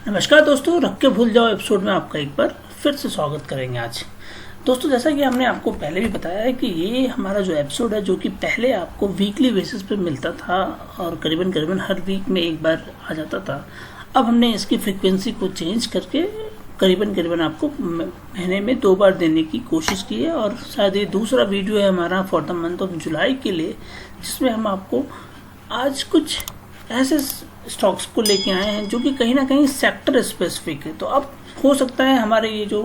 नमस्कार दोस्तों, रख के भूल जाओ एपिसोड में आपका एक बार फिर से स्वागत करेंगे। आज दोस्तों, जैसा कि हमने आपको पहले भी बताया है कि ये हमारा जो एपिसोड है, जो कि पहले आपको वीकली बेसिस पे मिलता था और करीबन हर वीक में एक बार आ जाता था, अब हमने इसकी फ्रीक्वेंसी को चेंज करके करीबन आपको महीने में 2 बार देने की कोशिश की है। और शायद ये दूसरा वीडियो है हमारा for the month of July के लिए, जिसमें हम आपको आज कुछ ऐसे स्टॉक्स को लेके आए हैं जो कि कहीं ना कहीं सेक्टर स्पेसिफिक है। तो अब हो सकता है हमारे ये जो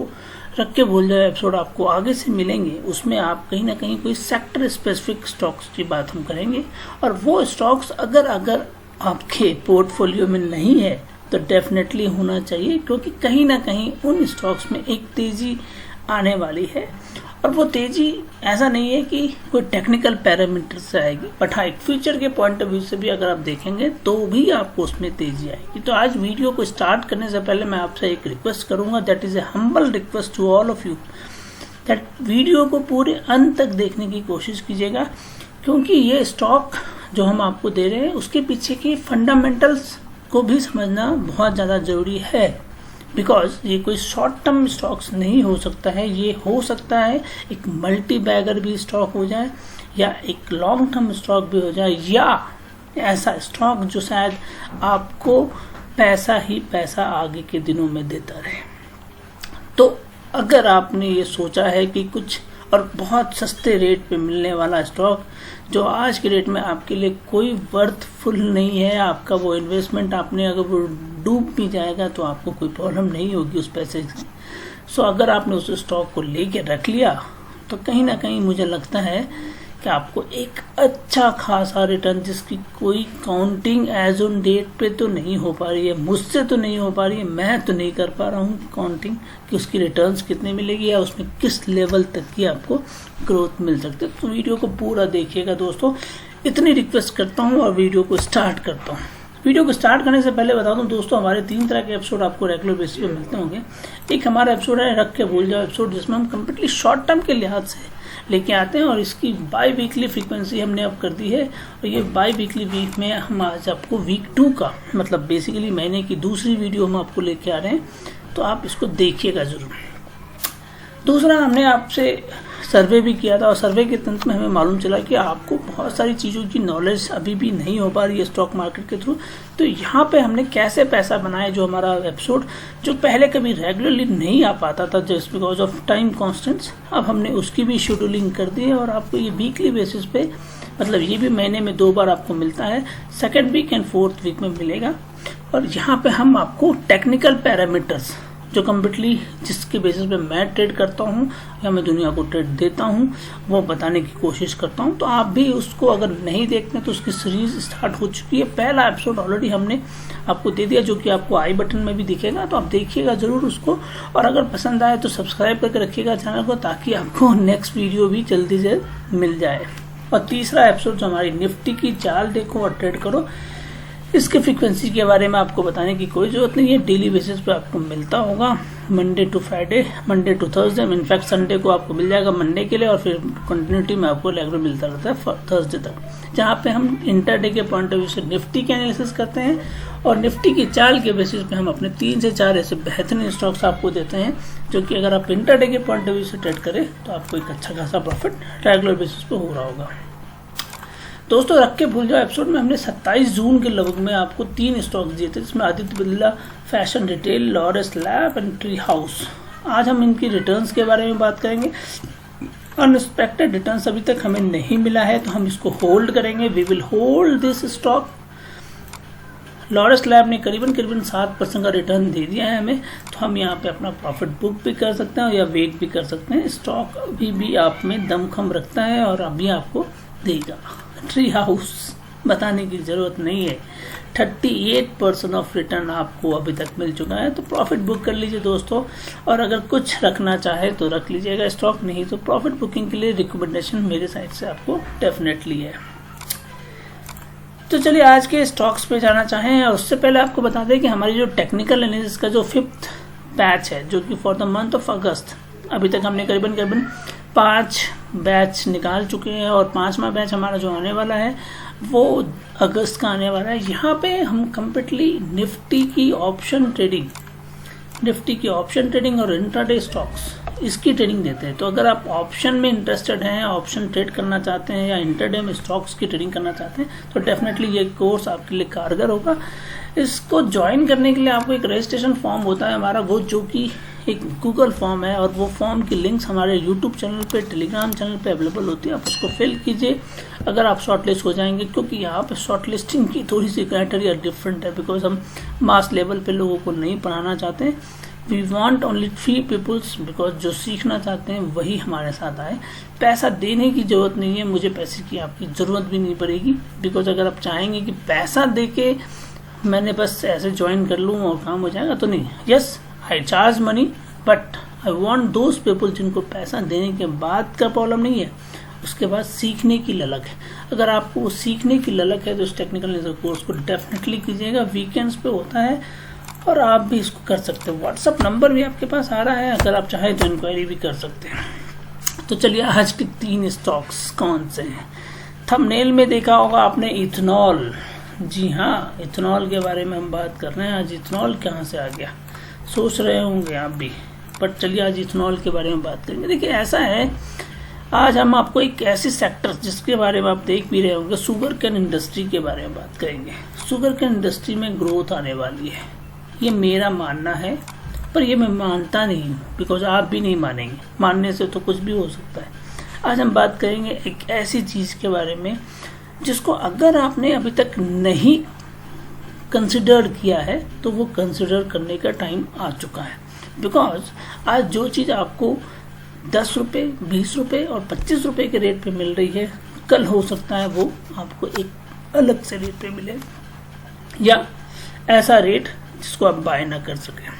रख के भूल जाए एपिसोड आपको आगे से मिलेंगे, उसमें आप कहीं ना कहीं कोई सेक्टर स्पेसिफिक स्टॉक्स की बात हम करेंगे। और वो स्टॉक्स अगर आपके पोर्टफोलियो में नहीं है तो डेफिनेटली होना चाहिए, क्योंकि कहीं ना कहीं उन स्टॉक्स में एक तेजी आने वाली है। और वो तेजी ऐसा नहीं है कि कोई टेक्निकल पैरामीटर से आएगी, बट हाँ, एक फ्यूचर के पॉइंट ऑफ व्यू से भी अगर आप देखेंगे तो भी आपको उसमें तेजी आएगी। तो आज वीडियो को स्टार्ट करने से पहले मैं आपसे एक रिक्वेस्ट करूंगा, that is a humble request to all of you, that video को पूरे अंत तक देखने की कोशिश कीजिएगा, क्योंकि ये स्टॉक जो हम आपको दे रहे हैं उसके पीछे की फंडामेंटल्स को भी समझना बहुत ज़्यादा जरूरी है। बिकॉज ये कोई शॉर्ट टर्म स्टॉक्स नहीं हो सकता है, ये हो सकता है एक मल्टी बैगर भी स्टॉक हो जाए, या एक लॉन्ग टर्म स्टॉक भी हो जाए, या ऐसा स्टॉक जो शायद आपको पैसा ही पैसा आगे के दिनों में देता रहे। तो अगर आपने ये सोचा है कि कुछ और बहुत सस्ते रेट पे मिलने वाला स्टॉक जो आज के रेट में आपके लिए कोई वर्थफुल नहीं है, आपका वो इन्वेस्टमेंट आपने अगर वो डूब भी जाएगा तो आपको कोई प्रॉब्लम नहीं होगी उस पैसे से। सो अगर आपने उस स्टॉक को लेके रख लिया तो कहीं ना कहीं मुझे लगता है कि आपको एक अच्छा खासा रिटर्न, जिसकी कोई काउंटिंग एज ऑन डेट पे तो नहीं हो पा रही है, मुझसे तो नहीं हो पा रही है, मैं तो नहीं कर पा रहा हूँ काउंटिंग कि उसकी रिटर्न्स कितनी मिलेगी या उसमें किस लेवल तक की आपको ग्रोथ मिल सकती है। तो वीडियो को पूरा देखिएगा दोस्तों, इतनी रिक्वेस्ट करता हूँ और वीडियो को स्टार्ट करता हूँ। वीडियो को स्टार्ट करने से पहले बता दूं दोस्तों, हमारे 3 तरह के एपिसोड आपको रेगुलर बेसिस पे मिलते होंगे। एक हमारा एपिसोड है रख के भूल जाओ एपिसोड, जिसमें हम कम्प्लीटली शॉर्ट टर्म के लिहाज से लेके आते हैं, और इसकी बाई वीकली फ्रीक्वेंसी हमने अब कर दी है। और ये बाई वीकली वीक में हम आज आपको वीक 2 का मतलब बेसिकली महीने की दूसरी वीडियो हम आपको लेके आ रहे हैं, तो आप इसको देखिएगा जरूर। दूसरा, हमने आपसे सर्वे भी किया था और सर्वे के तंत्र में हमें मालूम चला कि आपको बहुत सारी चीज़ों की नॉलेज अभी भी नहीं हो पा रही है स्टॉक मार्केट के थ्रू। तो यहाँ पे हमने कैसे पैसा बनाया, जो हमारा एपिसोड जो पहले कभी रेगुलरली नहीं आ पाता था just because of time constants, अब हमने उसकी भी शेड्यूलिंग कर दी है और आपको ये वीकली बेसिस पे, मतलब ये भी महीने में 2 बार आपको मिलता है, 2nd week and 4th week में मिलेगा। और यहाँ पे हम आपको टेक्निकल पैरामीटर्स जो कम्प्लीटली जिसके बेसिस पे मैं ट्रेड करता हूँ या मैं दुनिया को ट्रेड देता हूँ, वो बताने की कोशिश करता हूँ। तो आप भी उसको अगर नहीं देखते तो उसकी सीरीज स्टार्ट हो चुकी है। पहला एपिसोड ऑलरेडी हमने आपको दे दिया, जो कि आपको आई बटन में भी दिखेगा, तो आप देखिएगा जरूर उसको। और अगर पसंद आए तो सब्सक्राइब करके रखिएगा चैनल को, ताकि आपको नेक्स्ट वीडियो भी जल्दी से मिल जाए। और तीसरा एपिसोड जो हमारी निफ्टी की चाल देखो और ट्रेड करो, इसके फ्रीक्वेंसी के बारे में आपको बताने की कोई जरूरत नहीं है। डेली बेसिस पे आपको मिलता होगा, Monday to Friday, Monday to Thursday, in fact Sunday को आपको मिल जाएगा मंडे के लिए, और फिर कंटिन्यूटी में आपको रेगुलर मिलता रहता है थर्सडे तक, जहाँ पे हम इंटरडे के पॉइंट ऑफ व्यू से निफ्टी के एनालिसिस करते हैं और निफ्टी की चाल के बेसिस पे हम अपने 3 से 4 ऐसे बेहतरीन स्टॉक्स आपको देते हैं, जो कि अगर आप इंटरडे के पॉइंट ऑफ व्यू से ट्रेड करें तो आपको एक अच्छा खासा प्रॉफिट रेगुलर बेसिस पे हो रहा होगा। दोस्तों, रख के भूल जाओ एपिसोड में हमने 27 जून के लगभग में आपको 3 स्टॉक्स दिए थे, जिसमें Aditya Birla fashion retail, Laurus lab and tree house. आज हम इनकी रिटर्न्स के बारे में बात करेंगे। अनएक्सपेक्टेड रिटर्न्स अभी तक हमें नहीं मिला है, तो हम इसको होल्ड करेंगे। We will hold this stock. Laurus lab ने करीबन 7% का रिटर्न दे दिया है हमें, तो हम यहाँ पे अपना प्रॉफिट बुक भी कर सकते हैं या वेट भी कर सकते हैं। स्टॉक अभी भी आप में दमखम रखता है और अभी आपको देगा। ट्री हाउस बताने की जरूरत नहीं है, 38% ऑफ रिटर्न आपको अभी तक मिल चुका है, तो प्रॉफिट बुक कर लीजिए दोस्तों। और अगर कुछ रखना चाहे तो रख लीजिएगा स्टॉक, नहीं तो प्रॉफिट बुकिंग के लिए रिकमेंडेशन मेरे साइड से आपको डेफिनेटली है। तो चलिए आज के स्टॉक्स पे जाना चाहें, और उससे पहले आपको बता दें कि हमारी जो टेक्निकल एनालिसिस का जो 5th बैच है, जो कि फॉर द मंथ ऑफ अगस्त, अभी तक हमने करीबन 5 बैच निकाल चुके हैं और 5वां बैच हमारा जो आने वाला है वो अगस्त का आने वाला है। यहाँ पे हम कम्प्लीटली निफ्टी की ऑप्शन ट्रेडिंग और इंट्राडे स्टॉक्स इसकी ट्रेडिंग देते हैं। तो अगर आप ऑप्शन में इंटरेस्टेड हैं, ऑप्शन ट्रेड करना चाहते हैं या इंट्राडे में स्टॉक्स की ट्रेडिंग करना चाहते हैं तो डेफिनेटली ये कोर्स आपके लिए कारगर होगा। इसको ज्वाइन करने के लिए आपको एक रजिस्ट्रेशन फॉर्म होता है हमारा, वो जो कि एक गूगल फॉर्म है और वो फॉर्म की लिंक्स हमारे यूट्यूब चैनल पे, टेलीग्राम चैनल पे अवेलेबल होती है। आप उसको फिल कीजिए अगर आप शॉर्टलिस्ट हो जाएंगे, क्योंकि यहाँ पे शॉर्टलिस्टिंग की थोड़ी सी क्राइटेरिया डिफरेंट है, बिकॉज हम मास लेवल पे लोगों को नहीं पढ़ाना चाहते। We want only 3 peoples, because जो सीखना चाहते हैं वही हमारे साथ आए। पैसा देने की जरूरत नहीं है, मुझे पैसे की आपकी ज़रूरत भी नहीं पड़ेगी, बिकॉज अगर आप चाहेंगे कि पैसा दे के मैंने बस ऐसे ज्वाइन कर लूँ और काम हो जाएगा तो नहीं। Yes, I charge money but I want those people जिनको पैसा देने के बाद का प्रॉब्लम नहीं है, उसके बाद सीखने की ललक है। अगर आपको वो सीखने की ललक है तो इस टेक्निकल नेचर कोर्स को डेफिनेटली कीजिएगा। वीकेंड्स पे होता है और आप भी इसको कर सकते हो। व्हाट्सअप नंबर भी आपके पास आ रहा है, अगर आप चाहें तो इंक्वायरी भी कर सकते हैं। तो चलिए आज के 3 स्टॉक्स कौन से हैं। थंबनेल में देखा होगा आपने इथेनॉल। जी हाँ, इथेनॉल के बारे में हम बात कर रहे हैं। आज इथेनॉल कहाँ से आ गया सोच रहे होंगे आप भी, बट चलिए आज इथेनॉल के बारे में बात करेंगे। देखिए ऐसा है, आज हम आपको एक ऐसी सेक्टर जिसके बारे में आप देख भी रहे होंगे, शुगर केन इंडस्ट्री के बारे में बात करेंगे। शुगर केन इंडस्ट्री में ग्रोथ आने वाली है, ये मेरा मानना है, पर ये मैं मानता नहीं हूँ, बिकॉज आप भी नहीं मानेंगे। मानने से तो कुछ भी हो सकता है। आज हम बात करेंगे एक ऐसी चीज़ के बारे में जिसको अगर आपने अभी तक नहीं कंसिडर किया है तो वो कंसिडर करने का टाइम आ चुका है। बिकॉज आज जो चीज़ आपको 10 रुपये, 20 रुपये और 25 रुपये के रेट पे मिल रही है, कल हो सकता है वो आपको एक अलग से रेट पे मिले, या ऐसा रेट जिसको आप बाय ना कर सकें।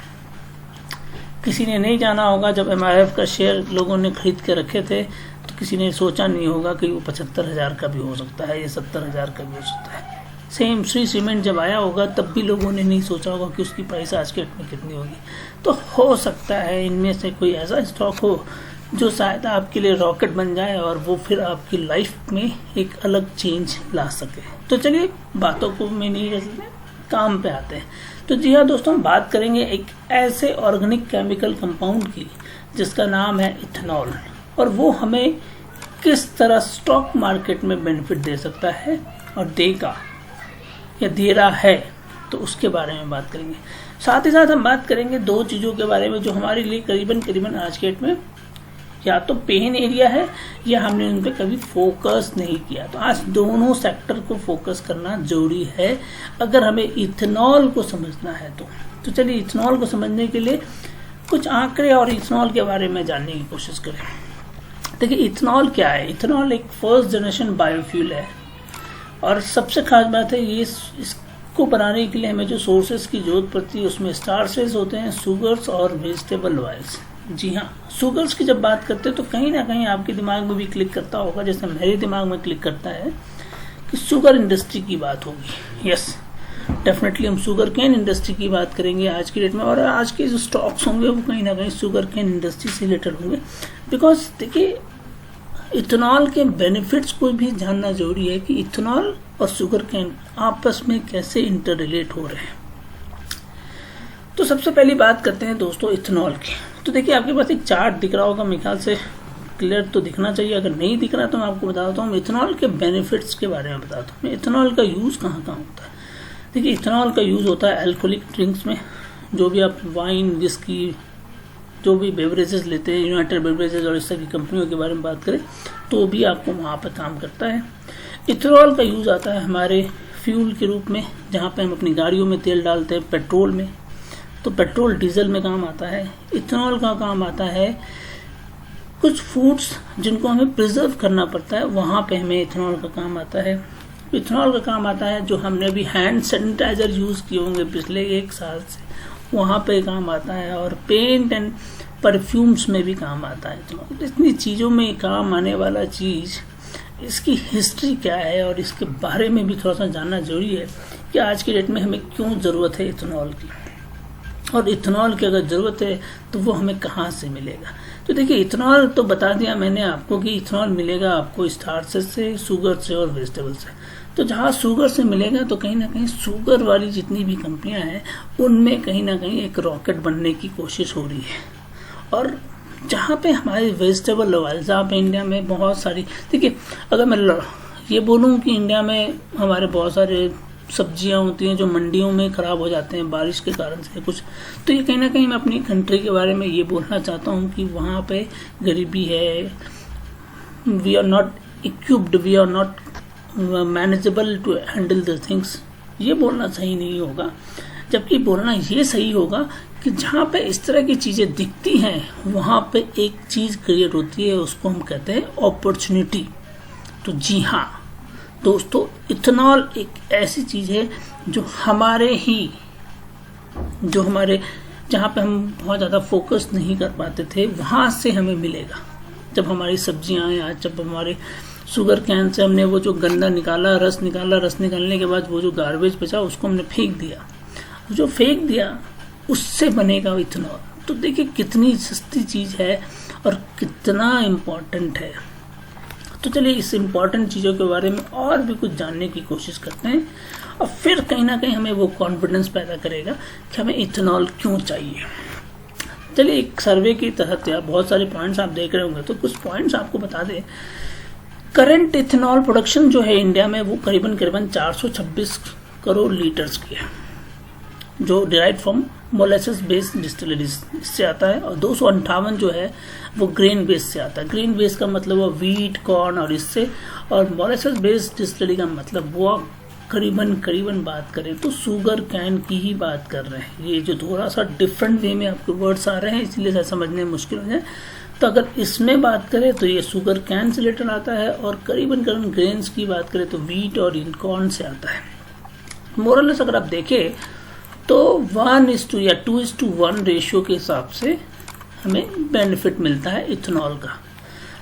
किसी ने नहीं जाना होगा जब MRF का शेयर लोगों ने खरीद के रखे थे, तो किसी ने सोचा नहीं होगा कि वो 75,000 का भी हो सकता है या 70,000 का भी हो सकता है। सेम श्री सीमेंट जब आया होगा तब भी लोगों ने नहीं सोचा होगा कि उसकी प्राइस आज के डेट में कितनी होगी। तो हो सकता है इनमें से कोई ऐसा स्टॉक हो जो शायद आपके लिए रॉकेट बन जाए और वो फिर आपकी लाइफ में एक अलग चेंज ला सके। तो चलिए बातों को मैं नहीं कर सकते, काम पे आते हैं। तो जी हाँ दोस्तों, हम बात करेंगे एक ऐसे ऑर्गेनिक केमिकल कंपाउंड की जिसका नाम है इथेनॉल, और वो हमें किस तरह स्टॉक मार्केट में बेनिफिट दे सकता है और देगा या दे रहा है, तो उसके बारे में बात करेंगे। साथ ही साथ हम बात करेंगे 2 चीज़ों के बारे में जो हमारे लिए करीबन आज के डेट में या तो पेन एरिया है या हमने उन पर कभी फोकस नहीं किया। तो आज दोनों सेक्टर को फोकस करना जरूरी है अगर हमें इथेनॉल को समझना है तो चलिए इथेनॉल को समझने के लिए कुछ आंकड़े और इथेनॉल के बारे में जानने की कोशिश करें। देखिए इथेनॉल क्या है। इथेनॉल एक फर्स्ट जनरेशन बायोफ्यूल है, और सबसे खास बात है ये इसको बनाने के लिए हमें जो सोर्सेज की जरूरत पड़ती है उसमें स्टार्चेस होते हैं, शुगर्स और वेजिटेबल ऑयल्स। जी हाँ, शुगर्स की जब बात करते हैं तो कहीं ना कहीं आपके दिमाग में भी क्लिक करता होगा, जैसे मेरे दिमाग में क्लिक करता है कि शुगर इंडस्ट्री की बात होगी। यस, डेफिनेटली हम शुगर केन इंडस्ट्री की बात करेंगे आज की डेट में, और आज के जो स्टॉक्स होंगे वो कहीं ना कहीं शुगर केन इंडस्ट्री से रिलेटेड होंगे। बिकॉज देखिए इथेनॉल के बेनिफिट्स को भी जानना जरूरी है कि इथेनॉल और शुगर केन आपस में कैसे इंटर रिलेट हो रहे हैं। तो सबसे पहली बात करते हैं दोस्तों इथेनॉल की। तो देखिए आपके पास एक चार्ट दिख रहा होगा, मेरे ख्याल से क्लियर तो दिखना चाहिए। अगर नहीं दिख रहा तो मैं आपको बताता हूँ इथेनॉल के बेनिफिट्स के बारे में बताता हूँ। इथेनॉल का यूज़ कहाँ कहाँ होता है। देखिए इथेनॉल का यूज़ होता है अल्कोहलिक ड्रिंक्स में, जो भी आप वाइन, विस्की, जो भी बेवरेजेस लेते हैं, यूनाइटेड बेवरेजेस और इस तरह की कंपनियों के बारे में बात करें तो भी आपको वहाँ पर काम करता है। इथेनॉल का यूज़ आता है हमारे फ्यूल के रूप में, जहाँ पे हम अपनी गाड़ियों में तेल डालते हैं, पेट्रोल में, तो पेट्रोल डीजल में काम आता है। इथेनॉल का काम आता है कुछ फूड्स जिनको हमें प्रिजर्व करना पड़ता है, वहाँ पे हमें इथेनॉल का काम आता है। इथेनॉल का काम आता है जो हमने अभी हैंड सैनिटाइजर यूज़ किए होंगे पिछले 1 साल से, वहाँ पे काम आता है। और पेंट एंड परफ्यूम्स में भी काम आता है। तो इतनी चीज़ों में काम आने वाला चीज़, इसकी हिस्ट्री क्या है और इसके बारे में भी थोड़ा सा जानना जरूरी है कि आज की डेट में हमें क्यों ज़रूरत है इथेनॉल की, और इथेनॉल की अगर ज़रूरत है तो वो हमें कहाँ से मिलेगा। तो देखिए इथेनॉल तो बता दिया मैंने आपको कि इथेनॉल मिलेगा आपको स्टार्चेस से, शुगर से और वेजिटेबल से। तो जहाँ शुगर से मिलेगा तो कहीं ना कहीं शुगर वाली जितनी भी कंपनियां हैं उनमें कहीं ना कहीं एक रॉकेट बनने की कोशिश हो रही है। और जहाँ पे हमारे वेजिटेबल ऑयल, जहाँ पे इंडिया में बहुत सारी, देखिए अगर मैं ये बोलूँ कि इंडिया में हमारे बहुत सारे सब्जियां होती हैं जो मंडियों में ख़राब हो जाते हैं बारिश के कारण से कुछ, तो ये कहीं ना कहीं मैं अपनी कंट्री के बारे में ये बोलना चाहता हूँ कि वहाँ पे गरीबी है, we are not equipped, we are not manageable to handle the things. ये बोलना सही नहीं होगा, जबकि बोलना ये सही होगा कि जहाँ पे इस तरह की चीज़ें दिखती हैं वहाँ पे एक चीज़ क्रिएट होती है, उसको हम कहते हैं अपॉर्चुनिटी। तो जी हाँ दोस्तों, इथेनॉल एक ऐसी चीज़ है जो हमारे जहाँ पे हम बहुत ज़्यादा फोकस नहीं कर पाते थे वहाँ से हमें मिलेगा। जब हमारी सब्जियाँ आए, आज जब हमारे शुगर कैन से हमने वो जो गंदा निकाला, रस निकालने के बाद वो जो गार्बेज बचा उसको हमने फेंक दिया, जो फेंक दिया उससे बनेगा इथेनॉल। तो देखिए कितनी सस्ती चीज़ है और कितना इम्पोर्टेंट है। तो चलिए इस इम्पोर्टेंट चीज़ों के बारे में और भी कुछ जानने की कोशिश करते हैं और फिर कहीं ना कहीं हमें वो कॉन्फिडेंस पैदा करेगा कि हमें इथेनॉल क्यों चाहिए। चलिए एक सर्वे के तहत या बहुत सारे पॉइंट्स आप देख रहे होंगे तो कुछ पॉइंट्स आपको बता दें। करंट इथेनॉल प्रोडक्शन जो है इंडिया में वो करीबन 426 करोड़ लीटर्स की है, जो derive from molasses based distilleries से आता है, और 258 जो है वो ग्रेन बेस से आता है। ग्रेन बेस का मतलब वो वीट, कॉर्न और इससे, और मोलेसेस बेस्ड डिस्टिलरी का मतलब वो करीबन बात करें तो शुगर कैन की ही बात कर रहे हैं। ये जो थोड़ा सा डिफरेंट वे में आपके वर्ड्स आ रहे हैं इसलिए समझने में मुश्किल हो जाए, तो अगर इसमें बात करें तो ये शुगर कैन से रिलेटेड आता है, और करीबन ग्रेन्स की बात करें तो वीट और कॉर्न से आता है। मोरलेस अगर आप देखें तो 1:2 या 2:1 रेशियो के हिसाब से हमें बेनिफिट मिलता है इथेनॉल का।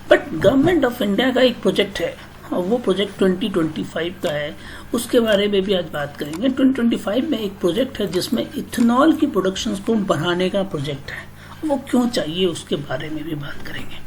बट गवर्नमेंट ऑफ इंडिया का एक प्रोजेक्ट है और वो प्रोजेक्ट 2025 का है, उसके बारे में भी आज बात करेंगे। 2025 में एक प्रोजेक्ट है जिसमें इथेनॉल की प्रोडक्शन को बढ़ाने का प्रोजेक्ट है, वो क्यों चाहिए उसके बारे में भी बात करेंगे।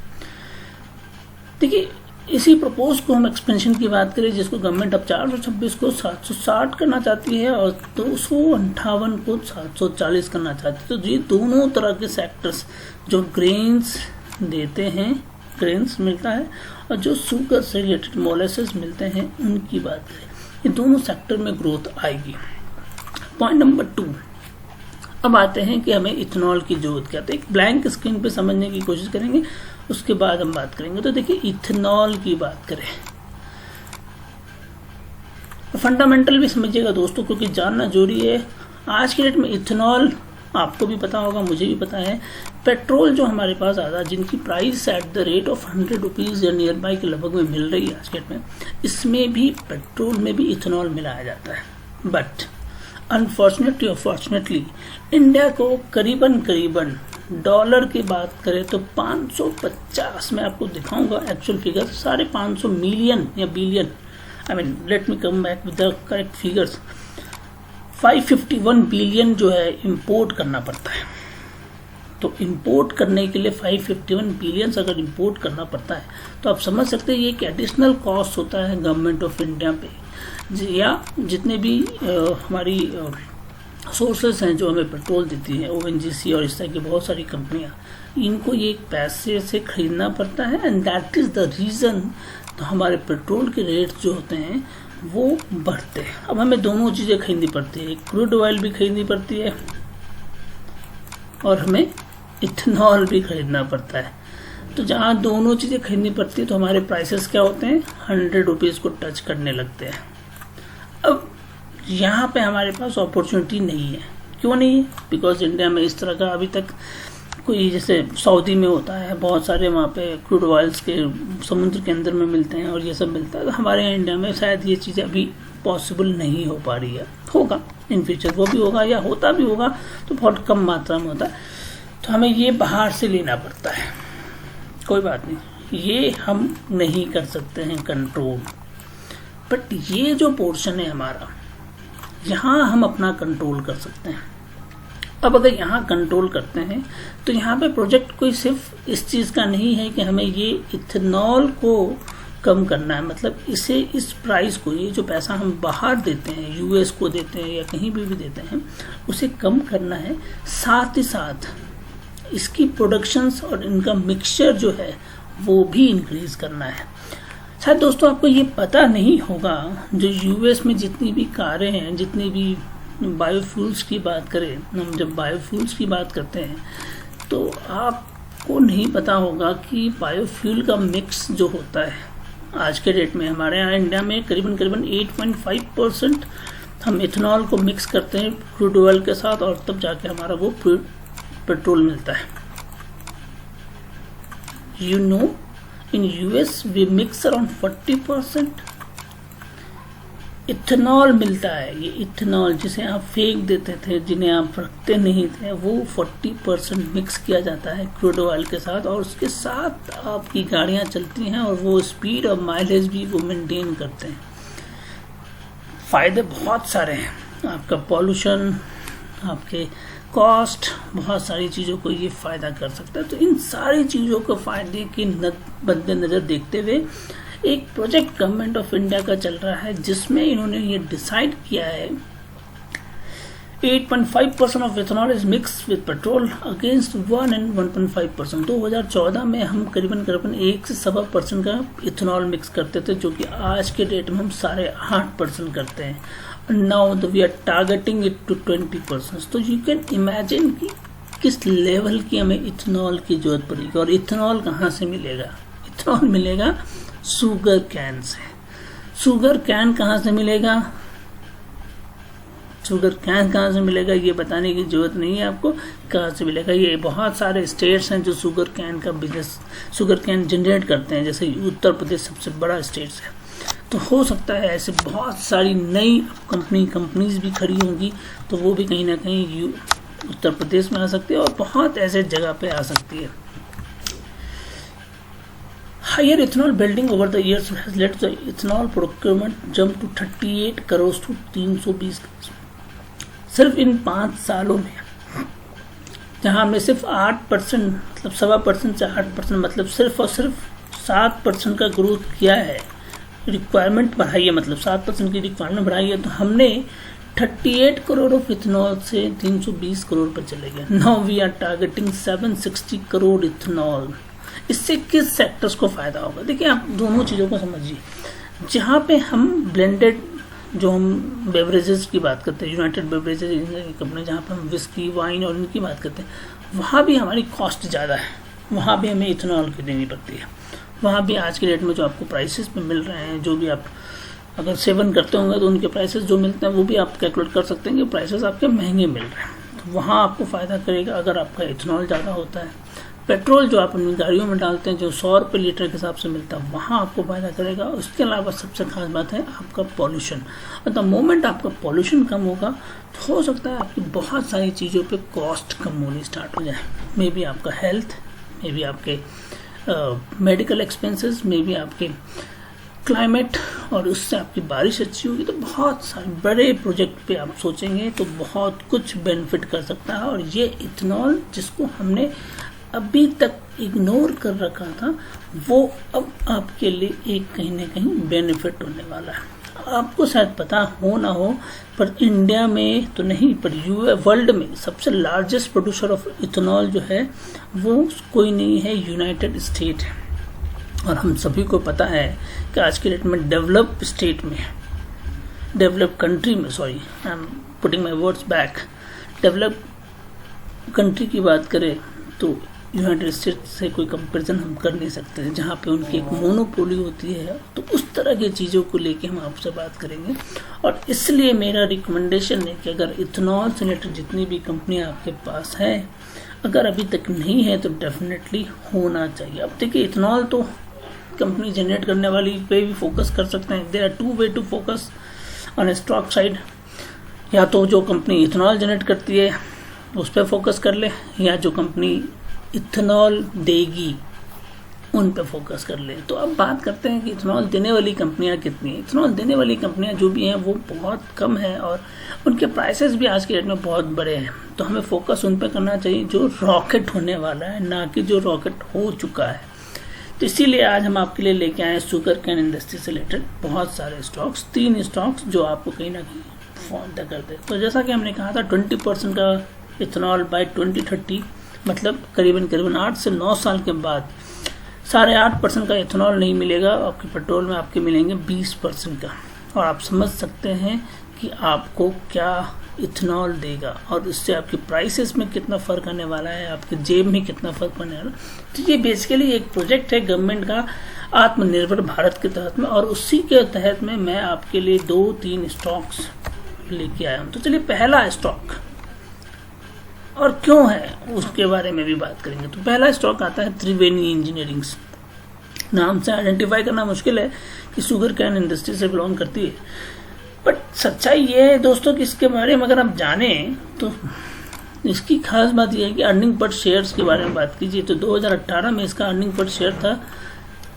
देखिए इसी प्रपोज को हम एक्सपेंशन की बात करें जिसको गवर्नमेंट अब 426 को 760 करना चाहती है और 258 को 740 करना चाहती है। तो ये दोनों तरह के सेक्टर्स जो ग्रेन्स देते हैं, ग्रेन्स मिलता है, और जो शुगर से रिलेटेड मोलेसेस मिलते हैं उनकी बात करें, ये दोनों सेक्टर में ग्रोथ आएगी। पॉइंट नंबर 2, अब आते हैं कि हमें इथेनॉल की जरूरत क्या है। एक ब्लैंक स्क्रीन पे समझने की कोशिश करेंगे, उसके बाद हम बात करेंगे। तो देखिए इथेनॉल की बात करें, फंडामेंटल भी समझिएगा दोस्तों, क्योंकि जानना जरूरी है। आज के डेट में इथेनॉल आपको भी पता होगा, मुझे भी पता है, पेट्रोल जो हमारे पास आता है जिनकी price at the rate of 100 rupees या नियर बाई के लगभग में मिल रही है आज के डेट में, इसमें भी पेट्रोल में भी इथेनॉल मिलाया जाता है। बट अनफॉर्चुनेटली और फॉर्चुनेटली इंडिया को करीबन डॉलर की बात करें तो 550, मैं आपको दिखाऊंगा एक्चुअल फिगर, 550 मिलियन या billion, I mean let me come back with the correct figures, 551 billion जो है इंपोर्ट करना पड़ता है। तो इंपोर्ट करने के लिए 551 बिलियन अगर इंपोर्ट करना पड़ता है तो आप समझ सकते हैं ये एक एडिशनल कॉस्ट होता है गवर्नमेंट ऑफ इंडिया पे, या जितने भी हमारी सोर्सेस हैं जो हमें पेट्रोल देती हैं, ONGC और इस तरह की बहुत सारी कंपनियां, इनको ये पैसे से खरीदना पड़ता है, and that is the reason तो हमारे पेट्रोल के रेट जो होते हैं वो बढ़ते हैं। अब हमें दोनों चीज़ें खरीदनी पड़ती है, क्रूड ऑयल भी खरीदनी पड़ती है और हमें इथेनॉल भी खरीदना पड़ता है। तो जहाँ दोनों चीज़ें खरीदनी पड़ती है तो हमारे प्राइसेस क्या होते हैं, 100 रुपीज़ को टच करने लगते हैं। अब यहाँ पे हमारे पास अपॉर्चुनिटी नहीं है। क्यों नहीं है? बिकॉज इंडिया में इस तरह का अभी तक कोई, जैसे सऊदी में होता है, बहुत सारे वहाँ पे क्रूड ऑयल्स के समुद्र के अंदर में मिलते हैं और ये सब मिलता है, तो हमारे यहाँ इंडिया में शायद ये चीज़ें अभी पॉसिबल नहीं हो पा रही है। होगा इन फ्यूचर, वो भी होगा, या होता भी होगा तो बहुत कम मात्रा में होता है, तो हमें ये बाहर से लेना पड़ता है। कोई बात नहीं, ये हम नहीं कर सकते हैं कंट्रोल, बट ये जो पोर्शन है हमारा, यहाँ हम अपना कंट्रोल कर सकते हैं। अब अगर यहाँ कंट्रोल करते हैं तो यहाँ पे प्रोजेक्ट कोई सिर्फ इस चीज़ का नहीं है कि हमें ये इथेनॉल को कम करना है, मतलब इसे, इस प्राइस को, ये जो पैसा हम बाहर देते हैं, यूएस को देते हैं या कहीं भी देते हैं, उसे कम करना है। साथ ही साथ इसकी प्रोडक्शंस और इनका मिक्सचर जो है वो भी इंक्रीज करना है। शायद दोस्तों आपको ये पता नहीं होगा, जो यूएस में जितनी भी कारें हैं, जितनी भी बायोफ्यूल्स की बात करें, हम जब बायोफ्यूल्स की बात करते हैं तो आपको नहीं पता होगा कि बायोफ्यूल का मिक्स जो होता है आज के डेट में हमारे यहाँ इंडिया में करीबन 8.5% हम इथेनॉल को मिक्स करते हैं क्रूड ऑयल के साथ, और तब जाके हमारा वो पेट्रोल मिलता है। You know, in US we mix around 40% ethanol मिलता है। ये इथेनॉल जिसे आप फेंक देते थे, जिन्हें आप रखते नहीं थे, वो 40% मिक्स किया जाता है क्रूड ऑयल के साथ, और उसके साथ आपकी गाड़ियां चलती हैं और वो स्पीड और माइलेज भी वो मेंटेन करते हैं। फायदे बहुत सारे हैं, आपका पॉल्यूशन, आपके कॉस्ट, बहुत सारी चीज़ों को ये फ़ायदा कर सकता है। तो इन सारी चीज़ों को फ़ायदे के मद्देनज़र देखते हुए एक प्रोजेक्ट गवर्नमेंट ऑफ इंडिया का चल रहा है, जिसमें इन्होंने ये डिसाइड किया है 8.5% of ethanol is mix with petrol against 1 and 1.5%। 2014 में हम करीबन 1 से 1.25% का इथेनॉल मिक्स करते थे, जो कि आज के डेट में हम 8.5% करते हैं। Now we are targeting it to 20%। तो यू कैन इमेजिन कि किस लेवल की हमें इथेनॉल की जरूरत पड़ेगी। और इथेनॉल कहाँ से मिलेगा? इथेनॉल मिलेगा sugar can say. Sugar cane कहाँ से मिलेगा? शुगर कैन कहाँ से मिलेगा ये बताने की जरूरत नहीं है आपको, कहाँ से मिलेगा। ये बहुत सारे स्टेट्स हैं जो शुगर कैन का बिजनेस, शुगर कैन जनरेट करते हैं, जैसे उत्तर प्रदेश सबसे बड़ा स्टेट्स है। तो हो सकता है ऐसे बहुत सारी नई कंपनीज भी खड़ी होंगी, तो वो भी कहीं ना कहीं उत्तर प्रदेश में आ सकती है और बहुत ऐसे जगह पे आ सकती है। Higher ethanol building over the years has led to the ethanol procurement jump to 38 crores to 320 crores। सिर्फ इन 5 सालों में, जहां हमने सिर्फ 8%, मतलब 1.25% से 8%, मतलब सिर्फ और सिर्फ 7% का ग्रोथ किया है, रिक्वायरमेंट बढ़ाई है, मतलब 7% की रिक्वायरमेंट बढ़ाई है, तो हमने 38 करोड़ ऑफ इथेनॉल से 320 करोड़ पर चले गए। Now we are targeting 760 crore ethanol. इससे किस सेक्टर्स को फायदा होगा? देखिए, आप दोनों चीज़ों को समझिए। जहाँ पे हम ब्लेंडेड, जो हम बेवरेजेस की बात करते हैं, यूनाइटेड बेवरेजेस कंपनी, जहाँ पे हम विस्की, वाइन और इनकी बात करते हैं, वहाँ भी हमारी कॉस्ट ज़्यादा है, वहाँ भी हमें इथेनॉल की देनी पड़ती है। वहाँ भी आज के रेट में जो आपको प्राइसेस पे मिल रहे हैं, जो भी आप अगर सेवन करते होंगे तो उनके प्राइसेस जो मिलते हैं वो भी आप कैलकुलेट कर सकते हैं कि प्राइसेस आपके महंगे मिल रहे हैं। तो वहाँ आपको फ़ायदा करेगा अगर आपका इथेनॉल ज़्यादा होता है। पेट्रोल जो आप अपनी गाड़ियों में डालते हैं, जो 100 रुपये लीटर के हिसाब से मिलता है, वहाँ आपको फायदा करेगा। उसके अलावा सबसे खास बात है आपका पॉल्यूशन। और द मोमेंट आपका पॉल्यूशन कम होगा तो हो सकता है आपकी बहुत सारी चीज़ों पे कॉस्ट कम होनी स्टार्ट हो जाए। मे बी आपका हेल्थ, मे बी आपके मेडिकल एक्सपेंसेस, मे बी आपके क्लाइमेट, और उससे आपकी बारिश अच्छी होगी। तो बहुत सारे बड़े प्रोजेक्ट पे आप सोचेंगे तो बहुत कुछ बेनिफिट कर सकता है। और ये इथेनॉल जिसको हमने अभी तक इग्नोर कर रखा था, वो अब आपके लिए एक कहीं ना कहीं बेनिफिट होने वाला है। आपको शायद पता हो ना हो, पर इंडिया में तो नहीं, पर वर्ल्ड में सबसे लार्जेस्ट प्रोड्यूसर ऑफ इथेनॉल जो है वो कोई नहीं है, यूनाइटेड स्टेट है। और हम सभी को पता है कि आज के डेट में डेवलप स्टेट में, डेवलप कंट्री में, sorry I am putting my words back, develop country की बात करें तो यूनाइटेड स्टेट्स से कोई कंपैरिजन हम कर नहीं सकते हैं, जहाँ पे उनकी एक मोनोपोली होती है। तो उस तरह की चीज़ों को लेके हम आपसे बात करेंगे। और इसलिए मेरा रिकमेंडेशन है कि अगर इथेनॉल से रिलेटेड जितनी भी कंपनियाँ आपके पास है, अगर अभी तक नहीं है तो डेफिनेटली होना चाहिए। अब देखिए, इथेनॉल तो कंपनी जनरेट करने वाली पे भी फोकस कर सकते हैं। There are 2 way to focus on stock side. या तो जो कंपनी इथेनॉल जनरेट करती है उस पर फोकस कर ले, या जो कंपनी इथेनॉल देगी उन पे फोकस कर ले। तो अब बात करते हैं कि इथेनॉल देने वाली कंपनियां कितनी हैं। इथेनॉल देने वाली कंपनियां जो भी हैं वो बहुत कम है और उनके प्राइसेस भी आज के डेट में बहुत बड़े हैं। तो हमें फोकस उन पे करना चाहिए जो रॉकेट होने वाला है, ना कि जो रॉकेट हो चुका है। तो इसीलिए आज हम आपके लिए लेके आए शुगर कैन इंडस्ट्री से रिलेटेड बहुत सारे स्टॉक्स, 3 स्टॉक्स जो आपको कहीं ना कहीं फायदा करते हैं। तो जैसा कि हमने कहा था 20% का इथेनॉल बाय 2030, मतलब करीबन 8 से 9 साल के बाद 8.5% का इथेनॉल नहीं मिलेगा आपके पेट्रोल में, आपके मिलेंगे 20% का। और आप समझ सकते हैं कि आपको क्या इथेनॉल देगा और इससे आपके प्राइसेस में कितना फ़र्क आने वाला है, आपके जेब में कितना फ़र्क आने वाला है। तो ये बेसिकली एक प्रोजेक्ट है गवर्नमेंट का आत्मनिर्भर भारत के तहत में, और उसी के तहत में मैं आपके लिए 2-3 स्टॉक्स लेके आया हूँ। तो चलिए पहला स्टॉक और क्यों है उसके बारे में भी बात करेंगे। तो पहला स्टॉक आता है त्रिवेणी इंजीनियरिंग। नाम से आइडेंटिफाई करना मुश्किल है कि शुगर कैन इंडस्ट्री से बिलोंग करती है, बट सच्चाई ये है दोस्तों कि इसके बारे में अगर आप जाने तो इसकी खास बात यह है कि अर्निंग पर शेयर्स के बारे में बात कीजिए तो 2018 में इसका अर्निंग पर शेयर था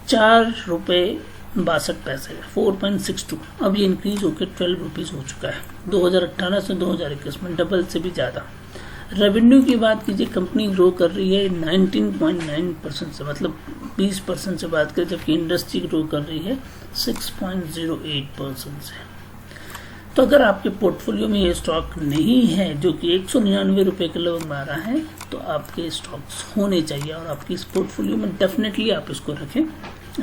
4 रुपये 62 पैसे, 4.62। अब ये इंक्रीज होकर 12 रुपीज़ हो चुका है 2018 से 2021 में, डबल से भी ज़्यादा। रेवेन्यू की बात कीजिए, कंपनी ग्रो कर रही है 19.9% से, मतलब 20% से बात करें, जबकि इंडस्ट्री ग्रो कर रही है 6.08% से। तो अगर आपके पोर्टफोलियो में ये स्टॉक नहीं है जो कि 199 रुपये के लगभग में आ रहा है, तो आपके स्टॉक्स होने चाहिए और आपकी इस पोर्टफोलियो में डेफिनेटली आप इसको रखें,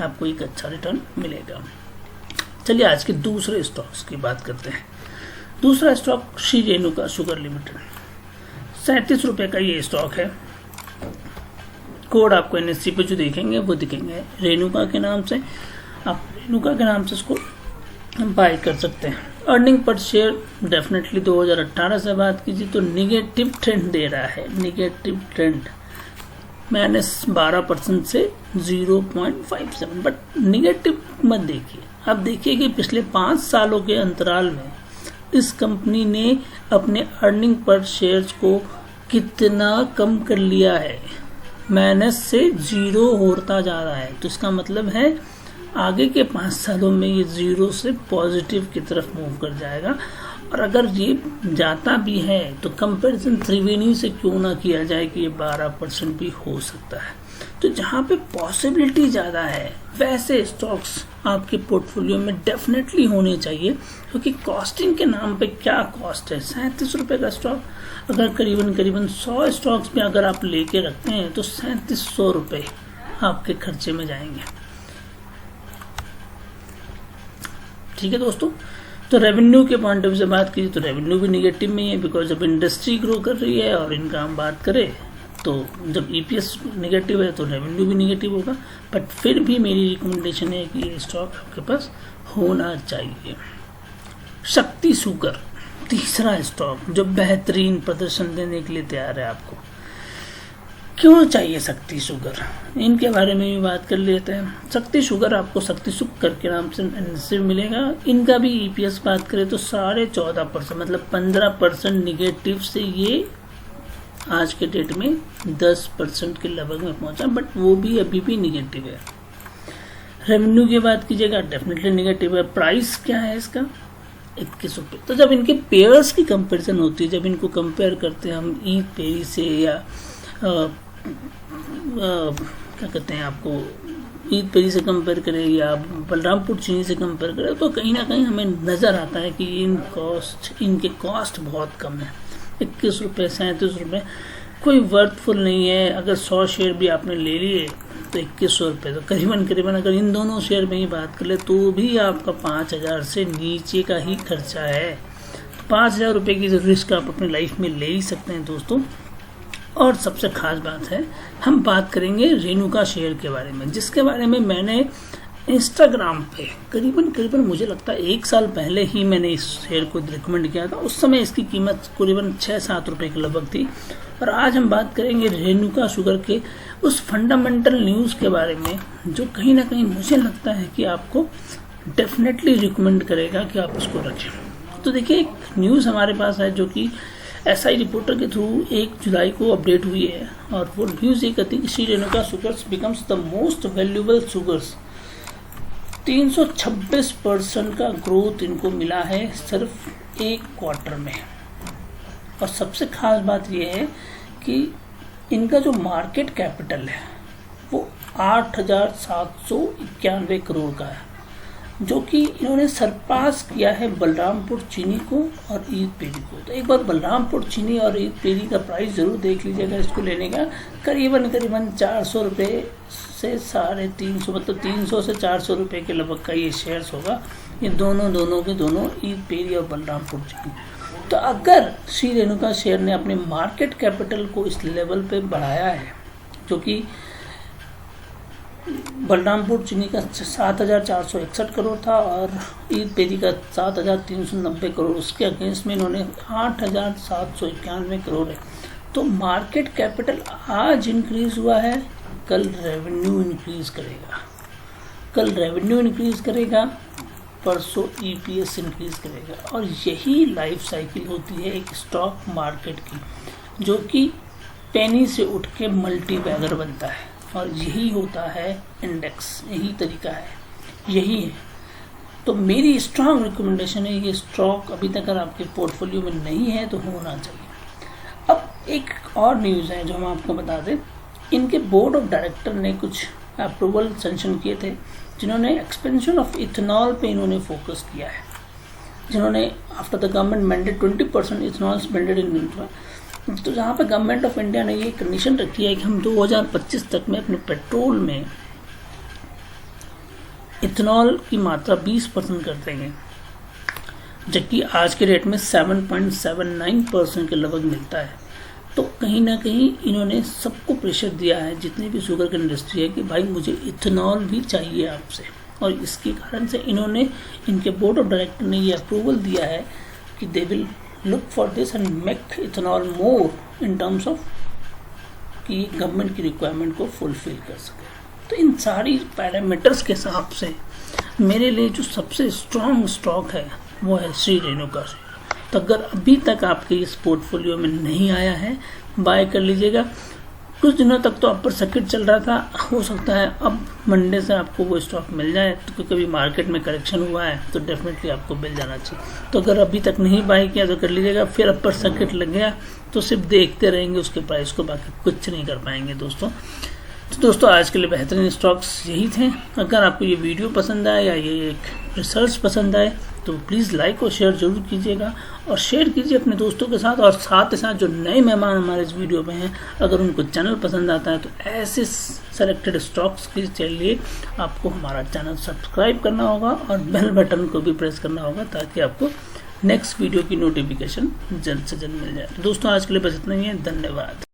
आपको एक अच्छा रिटर्न मिलेगा। चलिए आज के दूसरे स्टॉक्स की बात करते हैं। दूसरा stock Shri Renuka sugar limited, 37 रुपये का ये स्टॉक है। कोड आपको NSE पे जो देखेंगे वो दिखेंगे रेणुका के नाम से, आप रेणुका के नाम से इसको बाय कर सकते हैं। अर्निंग पर शेयर डेफिनेटली 2018 से बात कीजिए तो निगेटिव ट्रेंड दे रहा है, निगेटिव ट्रेंड -12% से 0.57, बट निगेटिव मत देखिए। अब देखिए कि पिछले 5 सालों के अंतराल में इस कंपनी ने अपने अर्निंग पर शेयर्स को कितना कम कर लिया है, माइनस से 0 होता जा रहा है। तो इसका मतलब है आगे के 5 सालों में ये 0 से पॉजिटिव की तरफ मूव कर जाएगा। और अगर ये जाता भी है तो कंपैरिजन त्रिवेणी से क्यों ना किया जाए कि ये 12% भी हो सकता है। तो जहाँ पे पॉसिबिलिटी ज़्यादा है वैसे स्टॉक्स आपके पोर्टफोलियो में डेफिनेटली होने चाहिए, क्योंकि कॉस्टिंग के नाम पे क्या कॉस्ट है, 37 रुपये का स्टॉक, अगर करीबन 100 स्टॉक्स में अगर आप लेके रखते हैं तो 3700 रुपये आपके खर्चे में जाएंगे। ठीक है दोस्तों, तो रेवेन्यू के पॉइंट ऑफ व्यू से बात कीजिए तो रेवेन्यू भी निगेटिव में है, बिकॉज जब इंडस्ट्री ग्रो कर रही है और इनका हम बात करें तो जब EPS निगेटिव है तो रेवेन्यू भी निगेटिव होगा। बट फिर भी मेरी रिकमेंडेशन है कि ये स्टॉक आपके पास होना चाहिए। शक्ति शुगर, तीसरा स्टॉक जो बेहतरीन प्रदर्शन देने के लिए तैयार है। आपको क्यों चाहिए शक्ति शुगर, इनके बारे में भी बात कर लेते हैं। शक्ति शुगर आपको शक्ति शुगर के नाम से मिलेगा। इनका भी EPS बात करें तो 14.5%, मतलब 15% निगेटिव से ये आज के डेट में 10% के लगभग में पहुंचा, बट वो भी अभी भी निगेटिव है। रेवेन्यू की बात कीजिएगा डेफिनेटली निगेटिव है। प्राइस क्या है इसका, 21 रुपये। तो जब इनके पेयर्स की कंपैरिजन होती है, जब इनको कंपेयर करते हैं हम ईद पेरी से या क्या कहते हैं आपको ईद पेरी से कंपेयर करें या बलरामपुर चीनी से कंपेयर करें, तो कहीं ना कहीं हमें नज़र आता है कि इनके कॉस्ट बहुत कम है। 21 रुपये 37 रुपये कोई वर्थफुल नहीं है। अगर 100 शेयर भी आपने ले लिए तो 2100 रुपये, तो करीबन अगर इन दोनों शेयर में ही बात कर ले तो भी आपका 5000 से नीचे का ही खर्चा है। 5000 रुपये की रिस्क आप अपनी लाइफ में ले ही सकते हैं दोस्तों। और सबसे खास बात है, हम बात करेंगे रेणुका शेयर के बारे में, जिसके बारे में मैंने इंस्टाग्राम पे करीबन मुझे लगता है 1 साल पहले ही मैंने इस शेयर को रिकमेंड किया था। उस समय इसकी कीमत करीबन 6-7 रुपये के लगभग थी। और आज हम बात करेंगे रेणुका शुगर के उस फंडामेंटल न्यूज़ के बारे में जो कहीं ना कहीं मुझे लगता है कि आपको डेफिनेटली रिकमेंड करेगा कि आप उसको रखें। तो देखिए, एक न्यूज़ हमारे पास है जो कि SI रिपोर्टर के थ्रू 1 जुलाई को अपडेट हुई है, और वो न्यूज़ ये कहती है कि Shri Renuka sugars becomes the most valuable sugars. 326% का ग्रोथ इनको मिला है सिर्फ 1 क्वार्टर में। और सबसे खास बात यह है कि इनका जो मार्केट कैपिटल है वो 8,791 करोड़ का है, जो कि इन्होंने सरपास किया है बलरामपुर चीनी को और ईद पेरी को। तो एक बार बलरामपुर चीनी और ईद पेरी का प्राइस जरूर देख लीजिएगा। इसको लेने का करीबन 400 रुपये से 350, मतलब 300 से 400 रुपये के लगभग का ये शेयर्स होगा। ये दोनों ईद पेरी और बलरामपुर चीनी। तो अगर श्री रेणुका शेयर ने अपने मार्केट कैपिटल को इस लेवल पे बढ़ाया है, जो कि बलरामपुर चीनी का 7,461 करोड़ था और ईद पेरी का 7,390 करोड़, उसके अगेंस्ट में इन्होंने 8,791 करोड़ है। तो मार्केट कैपिटल आज इंक्रीज हुआ है, कल रेवेन्यू इंक्रीज करेगा, परसों ईपीएस इंक्रीज करेगा। और यही लाइफ साइकिल होती है एक स्टॉक मार्केट की, जो कि पेनी से उठ के मल्टी बैगर बनता है। और यही होता है इंडेक्स, यही तरीका है, यही है। तो मेरी स्ट्रांग रिकमेंडेशन है, ये स्टॉक अभी तक अगर आपके पोर्टफोलियो में नहीं है तो होना चाहिए। अब एक और न्यूज़ है जो हम आपको बता दें, इनके बोर्ड ऑफ डायरेक्टर ने कुछ अप्रूवल सेंक्शन किए थे, जिन्होंने एक्सपेंशन ऑफ इथेनॉल पे इन्होंने फोकस किया है, जिन्होंने after the government mandate 20% ethanol spended in India. तो जहाँ पे गवर्नमेंट ऑफ इंडिया ने ये कंडीशन रखी है कि हम 2025 तक में अपने पेट्रोल में इथेनॉल की मात्रा 20% कर देंगे, जबकि आज के रेट में 7.79% के लगभग मिलता है। तो कहीं ना कहीं इन्होंने सबको प्रेशर दिया है, जितनी भी शुगर की इंडस्ट्री है, कि भाई मुझे इथेनॉल भी चाहिए आपसे। और इसके कारण से इन्होंने, इनके बोर्ड ऑफ डायरेक्टर ने ये अप्रूवल दिया है कि they will look for this and make ethanol more in terms of कि गवर्नमेंट की रिक्वायरमेंट को फुलफिल कर सके। तो इन सारी पैरामीटर्स के हिसाब से मेरे लिए जो सबसे स्ट्रॉन्ग स्टॉक है वो है श्री रेणुका शेयर। तो अगर अभी तक आपके इस पोर्टफोलियो में नहीं आया है, बाय कर लीजिएगा। कुछ दिनों तक तो अपर सर्किट चल रहा था, हो सकता है अब मंडे से आपको वो स्टॉक मिल जाए। तो क्योंकि अभी मार्केट में करेक्शन हुआ है तो डेफिनेटली आपको मिल जाना चाहिए। तो अगर अभी तक नहीं बाय किया तो कर लीजिएगा। फिर अपर सर्किट लग गया तो सिर्फ देखते रहेंगे उसके प्राइस को, बाकी कुछ नहीं कर पाएंगे दोस्तों। तो दोस्तों आज के लिए बेहतरीन स्टॉक्स यही थे। अगर आपको ये वीडियो पसंद आए या ये एक रिसर्च पसंद आए तो प्लीज़ लाइक और शेयर जरूर कीजिएगा, और शेयर कीजिए अपने दोस्तों के साथ। और साथ ही साथ जो नए मेहमान हमारे इस वीडियो में हैं, अगर उनको चैनल पसंद आता है तो ऐसे सेलेक्टेड स्टॉक्स के लिए आपको हमारा चैनल सब्सक्राइब करना होगा और बेल बटन को भी प्रेस करना होगा, ताकि आपको नेक्स्ट वीडियो की नोटिफिकेशन जल्द से जल्द मिल जाए। दोस्तों आज के लिए बस इतना ही है, धन्यवाद।